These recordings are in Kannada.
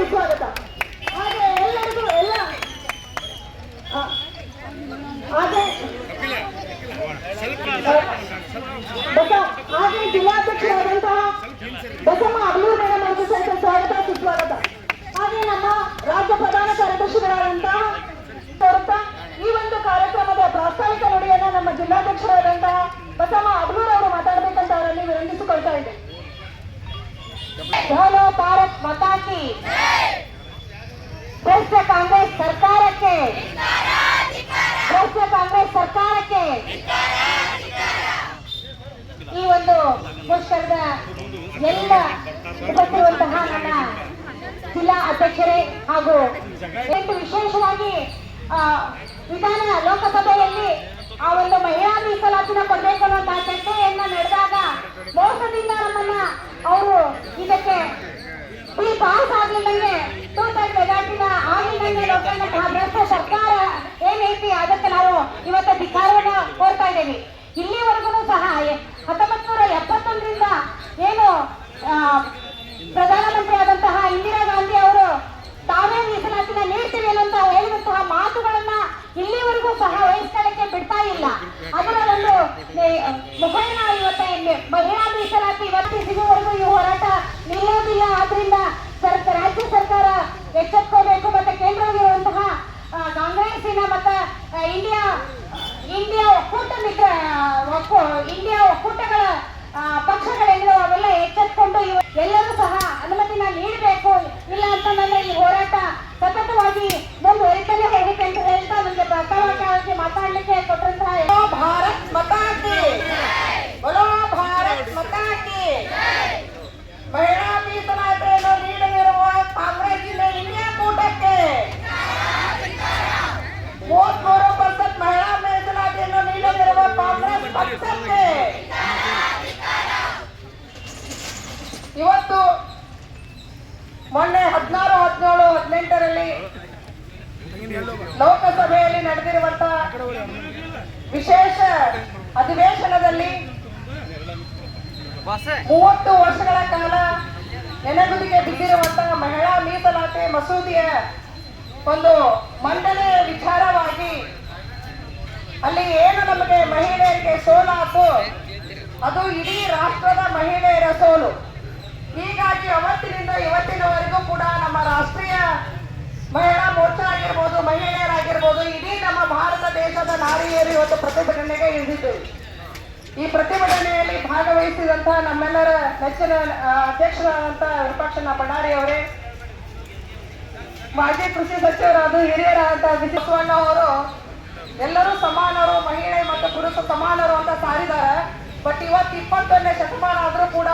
ಸುಸ್ವಾಗತ. ಹಾಗೆ ಎಲ್ಲರಿಗೂ ಎಲ್ಲ ಹಾಗೆ ಜಿಲ್ಲಾಧ್ಯಕ್ಷರಾದಂತಹ ಬಸಮ್ಮ ಅಬ್ಲೂರ್ ಮೇಡಮ್ ಅವರಿಗೂ ಸಹಿತ ಸ್ವಾಗತ ಸುಸ್ವಾಗತ. ಹಾಗೆ ನಮ್ಮ ರಾಜ್ಯ ಪ್ರಧಾನ ಕಾರ್ಯದರ್ಶಿಗಳಾದಂತಹ ಈ ಒಂದು ಕಾರ್ಯಕ್ರಮದ ಪ್ರಾಸ್ತಾವಿಕ ನುಡಿಯನ್ನು ನಮ್ಮ ಜಿಲ್ಲಾಧ್ಯಕ್ಷರಾದಂತಹ ಬಸಮ್ಮ ಅಬ್ಲೂರ್ ಅವರು ಮಾತಾಡಬೇಕಂತ ಅವರಲ್ಲಿ ವಿನಂತಿಸಿಕೊಳ್ತಾ ಇದ್ದೆ. बोलो भारत माता की ಭ್ರಷ್ಟ ಕಾಂಗ್ರೆಸ್ ಸರ್ಕಾರಕ್ಕೆ ಭ್ರಷ್ಟ ಕಾಂಗ್ರೆಸ್ ಸರ್ಕಾರಕ್ಕೆ ಈ ಒಂದು ಮುಷ್ಕರದ ಎಲ್ಲ ಉಪಸ್ಥಿತಿರುವಂತಹ ನನ್ನ ಜಿಲ್ಲಾ ಅಧ್ಯಕ್ಷರೇ ಹಾಗೂ ವಿಶೇಷವಾಗಿ ವಿಧಾನ ಲೋಕಸಭೆಯಲ್ಲಿ ಆ ಒಂದು ಮಹಿಳಾ ಮೀಸಲಾತಿನ ಕೊಡಬೇಕು ಅನ್ನುವಂತಹ ಚರ್ಚೆಯನ್ನ ನಡೆದಾಗ ಮೋಸದಿಂದ ನಮ್ಮನ್ನ ಅವರು ಇದಕ್ಕೆ ಪಾಸ್ ಆಗಲಿಲ್ಲಂಗೆ ಟೋಟಲ್ ಮೆಜಾರಿಟಿನ ಆಗಿಲ್ಲಂಗೆ ನೋಡ್ಕೊಂಡಂತಹ ಭ್ರಷ್ಟ ಸರ್ಕಾರ ಏನೈತಿ ಅದಕ್ಕೆ ನಾವು ಇವತ್ತು ಧಿಕ್ಕಾರವನ್ನ ಕೋರ್ತಾ ಇದ್ದೇವೆ. ಇಲ್ಲಿವರೆಗೂ ಸಹ 1971ರಿಂದ ಏನು ಪ್ರಧಾನಮಂತ್ರಿ ಆದಂತಹ ಇಂದಿರಾ ಗಾಂಧಿ ಅವರು ತಾವೇ ಮೀಸಲಾತಿನ ನೀಡ್ತೀವಿ ಅನ್ನುವಂತ ಹೇಳಿದಂತಹ ಮಾತುಗಳನ್ನ ಇಲ್ಲಿವರೆಗೂ ಸಹ ವಹಿಸ್ಕೊಳ್ಳಕ್ಕೆ ಬಿಡ್ತಾ ಇಲ್ಲ. ಅದರ ಒಂದು ಮುಖೇನ ಇವತ್ತು ಮಹಿಳಾ ಮೀಸಲಾತಿ ಇವತ್ತು ಸಿಗುವವರೆಗೂ ಈ ಹೋರಾಟ ನಿಲ್ಲೋದಿಲ್ಲ. ಆದ್ರಿಂದ ರಾಜ್ಯ ಸರ್ಕಾರ ಎಚ್ಚೆತ್ಕೋಬೇಕು. ಮತ್ತೆ ಕೇಂದ್ರದಲ್ಲಿರುವಂತಹ ಕಾಂಗ್ರೆಸ್ಸಿನ ಮತ್ತೆ ಇಂಡಿಯಾ ಒಕ್ಕೂಟಗಳ ಪಕ್ಷಗಳೇನು ಅವೆಲ್ಲ ಎಚ್ಚೆತ್ಕೊಂಡು ಎಲ್ಲರೂ ಸಹ ಅನುಮತಿನ ನೀಡಬೇಕು. ಇಲ್ಲ ಅಂತಂದ್ರೆ ಈ ಹೋರಾಟ ಸತತವಾಗಿ ಮುಂದುವರಿತಲೇ ಹೋಗುತ್ತೆ ಅಂತ ಹೇಳ್ತಾ ನಮಗೆ ಪ್ರಸ್ತಾವವಾಗಿ ಮಾತಾಡ್ಲಿಕ್ಕೆ ಕೊಟ್ಟಂತಹ ಭಾರತ್ ಮಾತಾ ಕಿ ಬೋಲೋ ಭಾರತ್ ಮಾತಾ ಕಿ ಮಹಿಳಾ ಮೀಸಲಾತಿಯನ್ನು ನೀಡಲಿರುವ ಕಾಂಗ್ರೆಸ್ಸಿನ ಇಂಡಿಯಾ ಕೂಟಕ್ಕೆ 33% ಮಹಿಳಾ ಮೀಸಲಾತಿಯನ್ನು ನೀಡಲಿರುವ ಕಾಂಗ್ರೆಸ್ ಪಕ್ಷಕ್ಕೆ ಇವತ್ತು ಮೊನ್ನೆ 16, 17, 18ರಲ್ಲಿ ಲೋಕಸಭೆಯಲ್ಲಿ ನಡೆದಿರುವಂತಹ ವಿಶೇಷ ಅಧಿವೇಶನದಲ್ಲಿ 30 ವರ್ಷಗಳ ಕಾಲ ನೆನೆಗುದಿಗೆ ಬಿದ್ದಿರುವಂತಹ ಮಹಿಳಾ ಮೀಸಲಾತಿ ಮಸೂದೆಯ ಒಂದು ಮಂಡನೆ ವಿಚಾರವಾಗಿ ಅಲ್ಲಿ ಏನು ನಮಗೆ ಮಹಿಳೆಯರಿಗೆ ಸೋಲಾತು ಅದು ಇಡೀ ರಾಷ್ಟ್ರದ ಮಹಿಳೆಯರ ಸೋಲು. ಹೀಗಾಗಿ ಅವತ್ತಿನಿಂದ ಇವತ್ತಿನವರೆಗೂ ಕೂಡ ನಮ್ಮ ರಾಷ್ಟ್ರೀಯ ಮಹಿಳಾ ಮೋರ್ಚಾ ಆಗಿರ್ಬೋದು, ಮಹಿಳೆಯರಾಗಿರ್ಬೋದು, ಇಡೀ ನಮ್ಮ ಭಾರತ ದೇಶದ ನಾರಿಯರು ಇವತ್ತು ಪ್ರತಿಭಟನೆಗೆ ಇಳಿದಿದ್ದೇವೆ. ಈ ಪ್ರತಿಭಟನೆಯಲ್ಲಿ ಭಾಗವಹಿಸಿದಂತಹ ನಮ್ಮೆಲ್ಲರ ನೆಚ್ಚಿನ ಅಧ್ಯಕ್ಷರಾದಂತಹ ವಿಪಕ್ಷ ಬಳ್ಳಾರಿ ಅವರೇ, ಮಾಜಿ ಕೃಷಿ ಸಚಿವರಾದ ಹಿರಿಯರಾದಂತಹ ವಿಜಯಸ್ವಣ್ಣ ಅವರು ಎಲ್ಲರೂ ಸಮಾನರು, ಮಹಿಳೆ ಮತ್ತು ಪುರುಷ ಸಮಾನರು ಅಂತ ಸಾರಿದ್ದಾರೆ. ಬಟ್ ಇವತ್ತು 21ನೇ ಶತಮಾನ ಆದ್ರೂ ಕೂಡ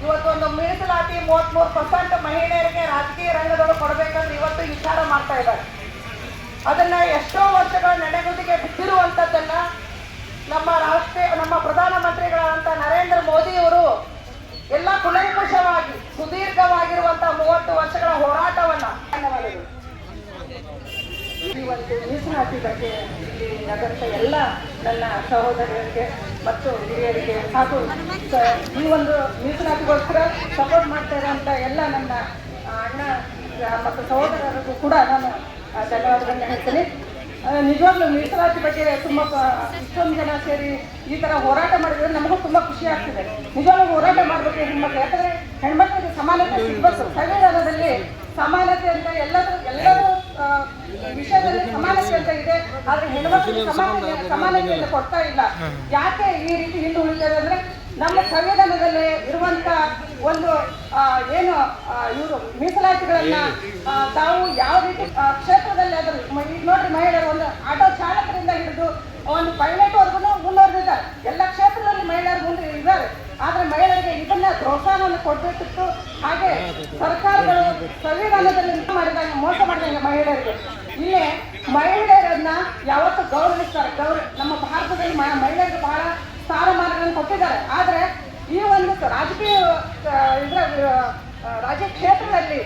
ಇವತ್ತು ಒಂದು ಮೀಸಲಾತಿ 33% ಮಹಿಳೆಯರಿಗೆ ರಾಜಕೀಯ ರಂಗದೊಳಗೆ ಕೊಡಬೇಕಂದ್ರೆ ಇವತ್ತು ವಿಚಾರ ಮಾಡ್ತಾ ಇದ್ದಾರೆ. ಅದನ್ನ ಎಷ್ಟೋ ವರ್ಷಗಳ ನೆನೆಗುದಿಗೆ ಬಿದ್ದಿರುವಂತದ್ದನ್ನ ನಮ್ಮ ಪ್ರಧಾನಮಂತ್ರಿಗಳಾದಂತ ನರೇಂದ್ರ ಮೋದಿ ಅವರು ಎಲ್ಲ ಕುಲಂಕುಷವಾಗಿ ಸುದೀರ್ಘವಾಗಿರುವಂತಹ 30 ವರ್ಷಗಳ ಹೋರಾಟವನ್ನ ಈ ಒಂದು ಮೀಸಲಾತಿ ಬಗ್ಗೆ ಇಲ್ಲಿ ನಗರದ ಎಲ್ಲ ನನ್ನ ಸಹೋದರರಿಗೆ ಮತ್ತು ಹಿರಿಯರಿಗೆ ಹಾಗೂ ಈ ಒಂದು ಮೀಸಲಾತಿಗೋಸ್ಕರ ಸಪೋರ್ಟ್ ಮಾಡ್ತಾ ಇರೋಂಥ ಎಲ್ಲ ನನ್ನ ಅಣ್ಣ ಮತ್ತು ಸಹೋದರರಿಗೂ ಕೂಡ ನಾನು ಧನ್ಯವಾದಗಳನ್ನ ಹೇಳ್ತೀನಿ. ನಿಜವಾಗ್ಲೂ ಮೀಸಲಾತಿ ಬಗ್ಗೆ ತುಂಬಾ ಇಷ್ಟೊಂದು ಜನ ಸೇರಿ ಈ ತರ ಹೋರಾಟ ಮಾಡಿದ್ರೆ ನಮಗೂ ತುಂಬಾ ಖುಷಿ ಆಗ್ತಿದೆ. ನಿಜವಾಗ್ಲೂ ಹೋರಾಟ ಮಾಡ್ಬೇಕು ಹೆಣ್ಮಕ್ಳು, ಯಾಕಂದ್ರೆ ಹೆಣ್ಮಕ್ಳಿಗೆ ಸಮಾನತೆ ಸಿಗ್ಬೇಕು. ಸಂವಿಧಾನದಲ್ಲಿ ಸಮಾನತೆ ಅಂತ ಎಲ್ಲರೂ ವಿಷಯದಲ್ಲಿ ಸಮಾನತೆ ಅಂತ ಇದೆ, ಆದ್ರೆ ಹೆಣ್ಮಕ್ಳಿಗೆ ಸಮಾನತೆಯನ್ನು ಕೊಡ್ತಾ ಇಲ್ಲ. ಯಾಕೆ ಈ ರೀತಿ ಹಿಂದೆ ಉಳಿತದೆ ಅಂದ್ರೆ ನಮ್ಮ ಸಂವಿಧಾನದಲ್ಲಿ ಇರುವಂತ ಒಂದು ಏನು ಇವರು ಮೀಸಲಾತಿಗಳನ್ನ ತಾವು ಯಾವ ರೀತಿ ಕ್ಷೇತ್ರದಲ್ಲಿ ಆದ್ರೂ ಈಗ ನೋಡ್ರಿ, ಮಹಿಳೆಯರು ಒಂದು ಆಟೋ ಚಾಲಕರಿಂದ ಹಿಡಿದು ಒಂದು ಪೈಲಟ್ ವರ್ಗು ಮುಂದುವರೆದಿದ್ದಾರೆ. ಎಲ್ಲ ಕ್ಷೇತ್ರದಲ್ಲಿ ಮಹಿಳೆಯರು ಮುಂದೆ ಇದ್ದಾರೆ. ಆದ್ರೆ ಮಹಿಳೆಯರಿಗೆ ಇದನ್ನ ಪ್ರೋತ್ಸಾಹವನ್ನು ಕೊಡ್ಬೇಕಿತ್ತು. ಹಾಗೆ ಸರ್ಕಾರಗಳು ಸಂವಿಧಾನದಲ್ಲಿ ಮಾಡಿದಂಗೆ ಮೋಸ ಮಾಡಿದಂಗೆ ಮಹಿಳೆಯರಿಗೆ ಇಲ್ಲೇ ಮಹಿಳೆಯರನ್ನ ಯಾವತ್ತೂ ಗೌರವಿಸ್ತಾರೆ. ನಮ್ಮ ಭಾರತದಲ್ಲಿ ಮಹಿಳೆಯರಿಗೆ ಬಹಳ ಸ್ಥಾನಮಾನಗಳನ್ನು ಕೊಟ್ಟಿದ್ದಾರೆ. ಆದ್ರೆ ಈ ಒಂದು ರಾಜಕೀಯ ಕ್ಷೇತ್ರದಲ್ಲಿ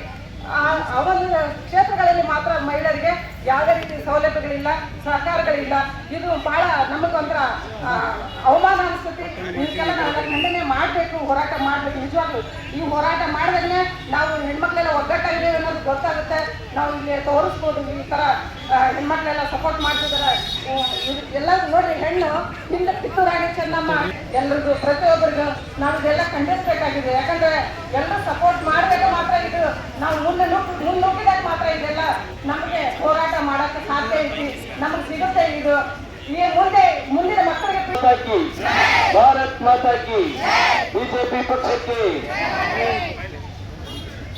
ಆ ಒಂದು ಕ್ಷೇತ್ರಗಳಲ್ಲಿ ಮಾತ್ರ ಮಹಿಳೆಯರಿಗೆ ಯಾವುದೇ ರೀತಿ ಸೌಲಭ್ಯಗಳಿಲ್ಲ, ಸಹಕಾರಗಳಿಲ್ಲ. ಇದು ಬಹಳ ನಮಗೊಂಥರ ಅವಮಾನ ಅನಿಸ್ತೈತಿ. ಇದಕ್ಕೆಲ್ಲ ನಾವೆಲ್ಲ ಖಂಡನೆ ಮಾಡಬೇಕು, ಹೋರಾಟ ಮಾಡಬೇಕು. ನಿಜವಾಗ್ಲೂ ಈ ಹೋರಾಟ ಮಾಡಿದ್ರೆ ನಾವು ಹೆಣ್ಮಕ್ಳೆಲ್ಲ ಒಗ್ಗಟ್ಟಾಗಿದೆ ಅನ್ನೋದು ಗೊತ್ತಾಗುತ್ತೆ. ನಾವು ಇಲ್ಲಿ ತೋರಿಸ್ಬೋದು. ಈ ಥರ ಹೆಣ್ಮಕ್ಳೆಲ್ಲ ಸಪೋರ್ಟ್ ಮಾಡ್ತಿದ್ದಾರೆ. ಎಲ್ಲ ನೋಡ್ರಿ, ಹೆಣ್ಣು ಹಿಂದೆ ಕಿತ್ತೂರಾಣಿ ಚೆನ್ನಮ್ಮ ಎಲ್ರಿಗೂ ಪ್ರತಿಯೊಬ್ಬರಿಗೂ ನಾವು ಇದೆಲ್ಲ ಖಂಡಿಸಬೇಕಾಗಿದೆ. ಯಾಕಂದ್ರೆ ಎಲ್ಲರೂ ಸಪೋರ್ಟ್ ಮಾಡಿದಾಗ ಮಾತ್ರ ಇದು ನಾವು ಮುನ್ನುಗ್ಗಿದಾಗ ಮಾತ್ರ ಇದೆಲ್ಲ ನಮಗೆ ಹೋರಾಟ ಮಾಡಕ್ಕೆ ಸಾಧ್ಯ ಐತಿ, ನಮಗೆ ಸಿಗುತ್ತೆ. ಇದು ಈ ಮುಂದಿನ ಮಕ್ಕಳಿಗೆ ಭಾರತ್ ಮಾತಾ ಕಿ ಬಿಜೆಪಿ ಪಕ್ಷಕ್ಕೆ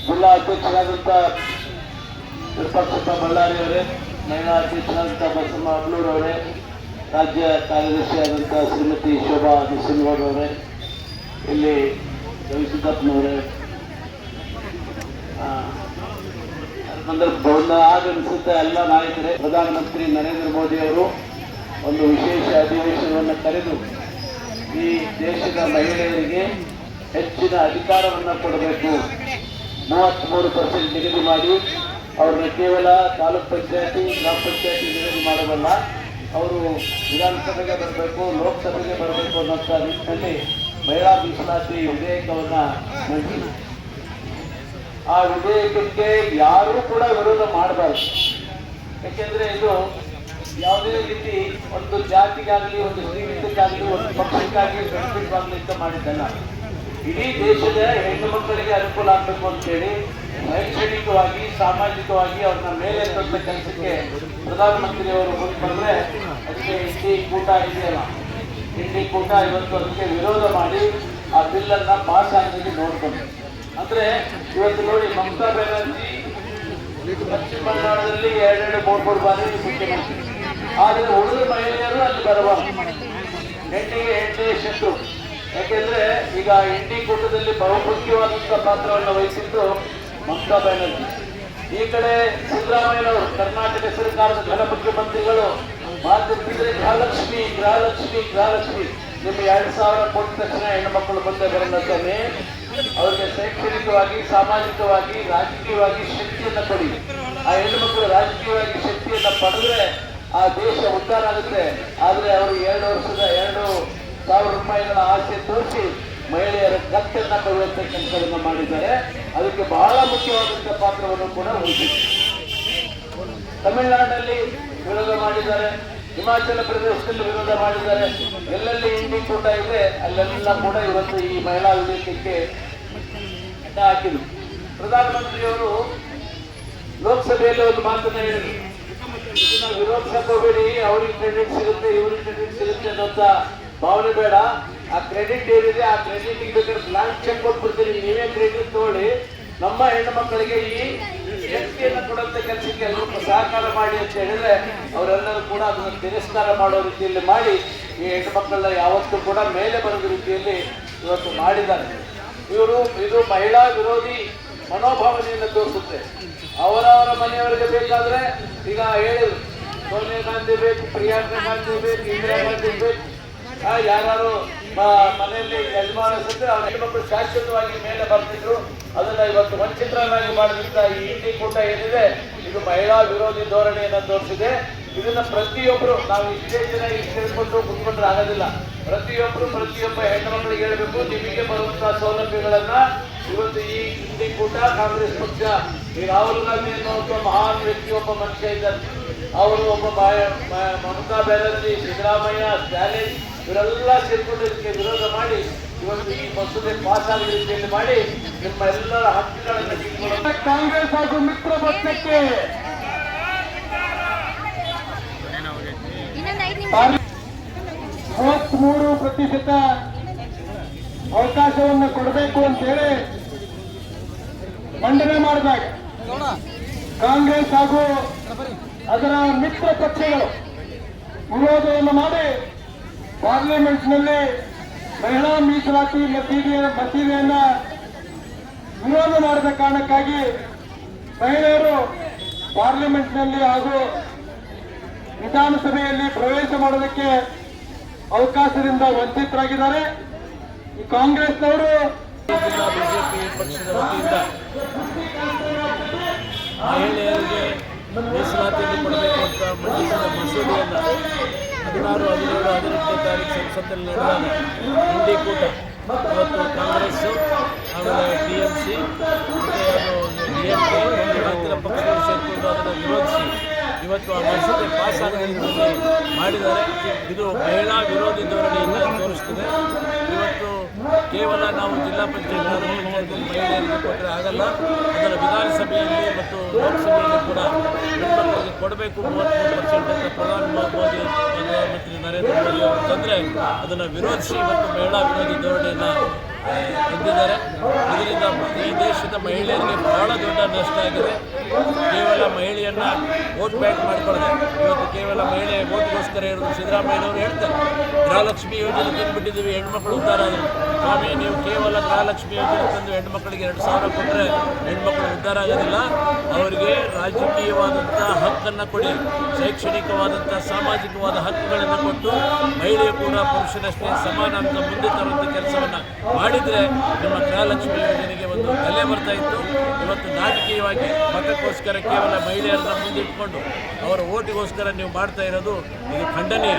ಜಿಲ್ಲಾ ಅಧ್ಯಕ್ಷರಾದಂತ ವಿರೂಪಾಕ್ಷಪ್ಪ ಬಳ್ಳಾರಿ ಅವರೇ, ಮಹಿಳಾ ಅಧ್ಯಕ್ಷರಾದಂಥ ಬಸಮ್ಮ ಅಬ್ಲೂರ್ ಅವರೇ, ರಾಜ್ಯ ಕಾರ್ಯದರ್ಶಿಯಾದಂಥ ಶ್ರೀಮತಿ ಶೋಭಾ ನರಸಿಂಹಗೌಡ ಅವರೇ, ಇಲ್ಲಿ ರವಿಸಿದ್ದಪ್ಪನವರೇ, ಸಂದರ್ಭ ಆಗಮಿಸುತ್ತ ಎಲ್ಲ ನಾಯಕರೇ, ಪ್ರಧಾನಮಂತ್ರಿ ನರೇಂದ್ರ ಮೋದಿ ಅವರು ಒಂದು ವಿಶೇಷ ಅಧಿವೇಶನವನ್ನು ಕರೆದು ಈ ದೇಶದ ಮಹಿಳೆಯರಿಗೆ ಹೆಚ್ಚಿನ ಅಧಿಕಾರವನ್ನು ಕೊಡಬೇಕು, 33% ನಿಗದಿ ಮಾಡಿ ಅವ್ರನ್ನ ಕೇವಲ ತಾಲೂಕ್ ಪಂಚಾಯತಿ, ಗ್ರಾಮ ಪಂಚಾಯತಿ ನಿಗದಿ ಮಾಡಬಲ್ಲ, ಅವರು ವಿಧಾನಸಭೆಗೆ ಬರಬೇಕು, ಲೋಕಸಭೆಗೆ ಬರಬೇಕು ಅನ್ನೋಂಥ ನಿಟ್ಟಿನಲ್ಲಿ ಮಹಿಳಾ ಮೀಸಲಾತಿ ವಿಧೇಯಕವನ್ನು ಮಂಡಿಸಿ ಆ ವಿಧೇಯಕಕ್ಕೆ ಯಾರೂ ಕೂಡ ವಿರೋಧ ಮಾಡಬಾರ್ದು. ಯಾಕೆಂದ್ರೆ ಇದು ಯಾವುದೇ ರೀತಿ ಒಂದು ಜಾತಿಗಾಗಲಿ, ಒಂದು ಶ್ರೀಮಂತಕ್ಕಾಗಲಿ, ಒಂದು ಪಕ್ಷಕ್ಕಾಗಲಿ ಬೆನಿಫಿಟ್ವಾಗಲಿ ಅಂತ ಮಾಡಿದ್ದಲ್ಲ. ಇಡೀ ದೇಶದ ಹೆಣ್ಣು ಮಕ್ಕಳಿಗೆ ಅನುಕೂಲ ಆಗಬೇಕು ಅಂತೇಳಿ ಶೈಕ್ಷಣಿಕವಾಗಿ, ಸಾಮಾಜಿಕವಾಗಿ ಅವ್ರನ್ನ ಮೇಲೆ ಎತ್ತುವಂಥ ಕೆಲಸಕ್ಕೆ ಪ್ರಧಾನಮಂತ್ರಿಯವರು ಮುಂದೆ ಬಂದರೆ ಅದಕ್ಕೆ ಇಂಡಿ ಕೂಟ ಇದೆಯಲ್ಲ, ಇಂಡಿ ಕೂಟ ಇವತ್ತು ಅದಕ್ಕೆ ವಿರೋಧ ಮಾಡಿ ಆ ಬಿಲ್ಲನ್ನು ಪಾಸ್ ಆಗಿ ನೋಡ್ಕೊಂಡು. ಅಂದ್ರೆ ಇವತ್ತು ನೋಡಿ, ಮಮತಾ ಬ್ಯಾನರ್ಜಿ ಪಶ್ಚಿಮ ಬಂಗಾಳದಲ್ಲಿ 2-3 ಬಾರಿ ಮುಖ್ಯಮಂತ್ರಿ, ಆದರೆ ಉಳಿದ ಮಹಿಳೆಯರು ಅಲ್ಲಿ ಬರಬಾರದು. ಹೆಣ್ಣಿಗೆ ಹೆಣ್ಣೆ ಶತ್ರು. ಯಾಕೆಂದ್ರೆ ಈಗ ಇಂಡಿ ಕೂಟದಲ್ಲಿ ಬಹುಮುಖ್ಯವಾದಂಥ ಪಾತ್ರವನ್ನು ವಹಿಸಿದ್ದು ಮಮತಾ ಬ್ಯಾನರ್ಜಿ. ಈ ಕಡೆ ಸಿದ್ದರಾಮಯ್ಯನವರು ಕರ್ನಾಟಕ ಸರ್ಕಾರದ ಘನ ಮುಖ್ಯಮಂತ್ರಿಗಳು ಮಾತಿದ್ರೆ ಗೃಹಲಕ್ಷ್ಮಿ ಗೃಹಲಕ್ಷ್ಮಿ ಗೃಹಲಕ್ಷ್ಮಿ, ನಿಮ್ಗೆ 2,000 ಕೊಟ್ಟ ತಕ್ಷಣ ಹೆಣ್ಣು ಮಕ್ಕಳು ಬಂದೇ ಬರಲ್ಲ ಸ್ವಾಮಿ, ಅವರಿಗೆ ಶೈಕ್ಷಣಿಕವಾಗಿ, ಸಾಮಾಜಿಕವಾಗಿ, ರಾಜಕೀಯವಾಗಿ ಶಕ್ತಿಯನ್ನು ಕೊಡಿ. ಆ ಹೆಣ್ಣು ಮಕ್ಕಳು ರಾಜಕೀಯವಾಗಿ ಶಕ್ತಿಯನ್ನು ಪಡೆದ್ರೆ ಆ ದೇಶ ಉದ್ಧಾರ ಆಗುತ್ತೆ. ಆದರೆ ಅವರು 2,000 ರೂಪಾಯಿಗಳ ಆಸೆ ತೋರಿಸಿ ಮಹಿಳೆಯರ ಕತ್ತನ್ನು ಕೊಡುವಂಥ ಕೆಲಸವನ್ನು ಮಾಡಿದ್ದಾರೆ. ಅದಕ್ಕೆ ಬಹಳ ಮುಖ್ಯವಾದಂಥ ಪಾತ್ರವನ್ನು ಕೂಡ ವಹಿಸಿದ್ದಾರೆ. ತಮಿಳುನಾಡಿನಲ್ಲಿ ವಿರೋಧ ಮಾಡಿದ್ದಾರೆ, ಹಿಮಾಚಲ ಪ್ರದೇಶದಲ್ಲಿ ವಿರೋಧ ಮಾಡಿದ್ದಾರೆ. ಎಲ್ಲೆಲ್ಲಿ ಇಂಡಿ ಕೂಟ ಇದೆ ಅಲ್ಲೆಲ್ಲ ಕೂಡ ಇವತ್ತು ಈ ಮಹಿಳಾ ವಿಧೇಯಕಕ್ಕೆ ಅಡ್ಡ ಹಾಕಿದ್ರು. ಪ್ರಧಾನಮಂತ್ರಿಯವರು ಲೋಕಸಭೆಯಲ್ಲಿ ಒಂದು ಮಾತನ್ನ ಹೇಳಿದ್ರು, ಇದನ್ನ ವಿರೋಧಿಸಕ್ಕೆ ಹೋಗಬೇಡಿ, ಅವ್ರಿಗೆ ಕ್ರೆಡಿಟ್ ಸಿಗುತ್ತೆ, ಇವ್ರಿಗೆ ಕ್ರೆಡಿಟ್ ಸಿಗುತ್ತೆ ಅನ್ನೋಂಥ ಭಾವನೆ ಬೇಡ. ಆ ಕ್ರೆಡಿಟ್ ಏನಿದೆ ಆ ಕ್ರೆಡಿಟ್ ಬೇಕಾದ್ರೆ ಬ್ಲಾಂಕ್ ಚೆಕ್ ಕೊಟ್ಬಿಡ್ತೀರಿ, ನೀವೇ ಕ್ರೆಡಿಟ್ ತಗೊಳ್ಳಿ. ನಮ್ಮ ಹೆಣ್ಣು ಮಕ್ಕಳಿಗೆ ಈ ಶಕ್ತಿಯನ್ನು ಕೊಡುವಂತ ಕೆಲಸಕ್ಕೆ ಎಲ್ಲರೂ ಸಹಕಾರ ಮಾಡಿ ಅಂತ ಹೇಳಿದ್ರೆ ಅವರೆಲ್ಲರೂ ಕೂಡ ಅದನ್ನು ತಿರಸ್ಕಾರ ಮಾಡೋ ರೀತಿಯಲ್ಲಿ ಮಾಡಿ ಈ ಹೆಣ್ಣು ಮಕ್ಕಳನ್ನ ಯಾವತ್ತೂ ಕೂಡ ಮೇಲೆ ಬರೋದ ರೀತಿಯಲ್ಲಿ ಇವತ್ತು ಮಾಡಿದ್ದಾರೆ. ಇದು ಮಹಿಳಾ ವಿರೋಧಿ ಮನೋಭಾವನೆಯನ್ನು ತೋರಿಸುತ್ತೆ. ಅವರವರ ಮನೆಯವರಿಗೆ ಬೇಕಾದ್ರೆ ಈಗ ಹೇಳಿದ್ರು, ಸೋನಿಯಾ ಗಾಂಧಿ ಬೇಕು, ಪ್ರಿಯಾಂಕಾ ಗಾಂಧಿ ಬೇಕು, ಇಂದಿರಾ ಗಾಂಧಿ ಬೇಕು, ಯಾರು ಮನೆಯಲ್ಲಿ ಯಜಮಾನ ಸತ್ರೆ ಅವ್ರ ಹೆಣ್ಮಕ್ಳು ಶಾಶ್ವತವಾಗಿ ಮೇಲೆ ಬರ್ತಿದ್ರು. ಅದನ್ನ ಇವತ್ತು ವಂಚಿತರನ್ನಾಗಿ ಮಾಡಿದಂತ ಈ ಇಂಡಿ ಕೂಟ ಏನಿದೆ ಇದು ಮಹಿಳಾ ವಿರೋಧಿ ಧೋರಣೆಯನ್ನು ತೋರಿಸಿದೆ. ಇದನ್ನ ಪ್ರತಿಯೊಬ್ಬರು, ನಾವು ಇಷ್ಟೇ ಜನ ಕೇಳ್ಕೊಂಡು ಕುತ್ಕೊಂಡ್ರೆ ಆಗೋದಿಲ್ಲ. ಪ್ರತಿಯೊಬ್ಬ ಹೆಣ್ಣು ಮಕ್ಕಳಿಗೆ ಹೇಳಬೇಕು, ನಿಮಗೆ ಬರುವಂತಹ ಸೌಲಭ್ಯಗಳನ್ನ ಇವತ್ತು ಈ ಇಂಡಿ ಕೂಟ, ಕಾಂಗ್ರೆಸ್ ಪಕ್ಷ, ಈ ರಾಹುಲ್ ಗಾಂಧಿ ಅನ್ನುವಂಥ ಮಹಾನ್ ವ್ಯಕ್ತಿ, ಒಬ್ಬ ಮನುಷ್ಯ ಇದ್ದಾರೆ, ಅವರು ಒಬ್ಬ ಮಮತಾ ಬ್ಯಾನರ್ಜಿ, ಸಿದ್ದರಾಮಯ್ಯ, ಸ್ಟಾಲಿನ್ ಇವರೆಲ್ಲ ಸೇರ್ಕೊಂಡು ಇದಕ್ಕೆ ವಿರೋಧ ಮಾಡಿ ಇವತ್ತು ಈ ಮಸೂದೆ ಪಾಸ್ ಆದ ರೀತಿಯಲ್ಲಿ ಮಾಡಿ ನಿಮ್ಮ ಎಲ್ಲರ ಹಕ್ಕುಗಳನ್ನು ಕಾಂಗ್ರೆಸ್ ಹಾಗೂ ಮಿತ್ರ ಪಕ್ಷಕ್ಕೆ 33% ಅವಕಾಶವನ್ನು ಕೊಡಬೇಕು ಅಂತ ಹೇಳಿ ಮಂಡನೆ ಮಾಡಿದಾಗ ಕಾಂಗ್ರೆಸ್ ಹಾಗೂ ಅದರ ಮಿತ್ರ ಪಕ್ಷಗಳು ವಿರೋಧವನ್ನು ಮಾಡಿ ಪಾರ್ಲಿಮೆಂಟ್ನಲ್ಲಿ ಮಹಿಳಾ ಮೀಸಲಾತಿ ಮಸೂದೆಯನ್ನ ವಿರೋಧ ಮಾಡಿದ ಕಾರಣಕ್ಕಾಗಿ ಮಹಿಳೆಯರು ಪಾರ್ಲಿಮೆಂಟ್ನಲ್ಲಿ ಹಾಗೂ ವಿಧಾನಸಭೆಯಲ್ಲಿ ಪ್ರವೇಶ ಮಾಡೋದಕ್ಕೆ ಅವಕಾಶದಿಂದ ವಂಚಿತರಾಗಿದ್ದಾರೆ. ಈ ಕಾಂಗ್ರೆಸ್ನವರು ಬಿಜೆಪಿ ಪಕ್ಷದ ವತಿಯಿಂದ ಮೀಸಲಾತಿಯನ್ನು ಕೊಡಬೇಕು ಅಂತ ಮಂಡಿಸಿದ ಮಸೂದೆಯನ್ನು 16, 17, 18ನೇ ತಾರೀಕು ಸಂಸತ್ತಲ್ಲಿ ನಡೆದಾಗ ಇಂಡಿ ಕೂಟ ಇವತ್ತು ಕಾಂಗ್ರೆಸ್ಸು ಆಮೇಲೆ TMC ಮತ್ತು DMK ಇತರ ಪಕ್ಷಗಳು ಸೇರಿಕೊಂಡು ಅದನ್ನು ವಿರೋಧಿಸಿ ಇವತ್ತು ಆ ಮಸೂದೆ ಪಾಸ್ ಆಗದ ನಿಟ್ಟಿನಲ್ಲಿ ಮಾಡಿದ್ದಾರೆ. ಇದು ಮಹಿಳಾ ವಿರೋಧಿ ಧೋರಣೆಯನ್ನು ತೋರಿಸ್ತದೆ. ಇವತ್ತು ಕೇವಲ ನಾವು ಜಿಲ್ಲಾ ಪಂಚಾಯತ್ ತಾಲೂಕು ಪಂಚಾಯತ್ನಲ್ಲಿ ಮಹಿಳೆಯರಿಗೆ ಕೊಟ್ಟರೆ ಆಗಲ್ಲ, ಅದನ್ನು ವಿಧಾನಸಭೆಯಲ್ಲಿ ಮತ್ತು ಲೋಕಸಭೆಯಲ್ಲಿ ಕೂಡ ಹೆಣ್ಮಕ್ಕಳಿಗೆ ಕೊಡಬೇಕು. 33% ಅಂತ ಪ್ರಧಾನಮಂತ್ರಿ ನರೇಂದ್ರ ಮೋದಿ ಅವರು ತಂದರೆ ಅದನ್ನು ವಿರೋಧಿಸಿ ಇವತ್ತು ಮಹಿಳಾ ವಿರೋಧಿ ಧೋರಣೆಯನ್ನು ಹೊಂದಿದ್ದಾರೆ. ಇದರಿಂದ ಈ ದೇಶದ ಮಹಿಳೆಯರಿಗೆ ಬಹಳ ದೊಡ್ಡ ನಷ್ಟ ಆಗಿದೆ. ಕೇವಲ ಮಹಿಳೆಯನ್ನು ವೋಟ್ ಬ್ಯಾಂಕ್ ಮಾಡಿಕೊಳ್ಳದೆ ಇವತ್ತು ಕೇವಲ ಮಹಿಳೆ ವೋಟ್ಗೋಸ್ಕರ ಇರೋದು. ಸಿದ್ದರಾಮಯ್ಯನವರು ಹೇಳ್ತಾರೆ ಗೃಹಲಕ್ಷ್ಮಿ ಯೋಜನೆ ತಂದುಬಿಟ್ಟಿದ್ದೀವಿ, ಹೆಣ್ಮಕ್ಳು ಉದ್ಧಾರ ಆದರು. ಸ್ವಾಮಿ, ನೀವು ಕೇವಲ ಗೃಹಲಕ್ಷ್ಮಿ ಯೋಜನೆ ತಂದು ಹೆಣ್ಮಕ್ಳಿಗೆ 2,000 ಕೊಟ್ಟರೆ ಹೆಣ್ಮಕ್ಳು ಉದ್ಧಾರ ಆಗೋದಿಲ್ಲ. ಅವರಿಗೆ ರಾಜಕೀಯವಾದಂಥ ಹಕ್ಕನ್ನು ಕೊಡಿ, ಶೈಕ್ಷಣಿಕವಾದಂಥ ಸಾಮಾಜಿಕವಾದ ಹಕ್ಕುಗಳನ್ನು ಕೊಟ್ಟು ಮಹಿಳೆಯು ಕೂಡ ಪುರುಷನಷ್ಟೇ ಸಮಾನ ಅಂತ ಮುಂದೆ ತರುವಂಥ ಕೆಲಸವನ್ನು ಮಾಡಿದರೆ ನಿಮ್ಮ ಗೃಹಲಕ್ಷ್ಮಿ ಯೋಜನೆಗೆ ಒಂದು ಬೆಲೆ ಬರ್ತಾ ಇತ್ತು. ಇವತ್ತು ನಾಟಕೀಯವಾಗಿ ಮತಕ್ಕೋಸ್ಕರ ಕೇವಲ ಮಹಿಳೆಯರನ್ನ ಮುಂದಿಟ್ಕೊಂಡು ಅವರ ಓಟಿಗೋಸ್ಕರ ನೀವು ಮಾಡ್ತಾ ಇರೋದು ಇದು ಖಂಡನೀಯ.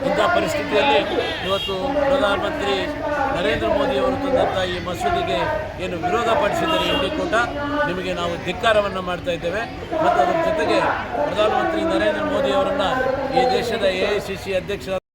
ಇಂಥ ಪರಿಸ್ಥಿತಿಯಲ್ಲಿ ಇವತ್ತು ಪ್ರಧಾನಮಂತ್ರಿ ನರೇಂದ್ರ ಮೋದಿಯವರು ತಂದಂಥ ಈ ಮಸೂದೆಗೆ ಏನು ವಿರೋಧ ಪಡಿಸಿದರೆ ಇಂಡಿ ಕೂಟ, ನಿಮಗೆ ನಾವು ಧಿಕ್ಕಾರವನ್ನು ಮಾಡ್ತಾ ಇದ್ದೇವೆ. ಮತ್ತು ಅದರ ಜೊತೆಗೆ ಪ್ರಧಾನಮಂತ್ರಿ ನರೇಂದ್ರ ಮೋದಿಯವರನ್ನು ಈ ದೇಶದ AICC ಅಧ್ಯಕ್ಷರಾದ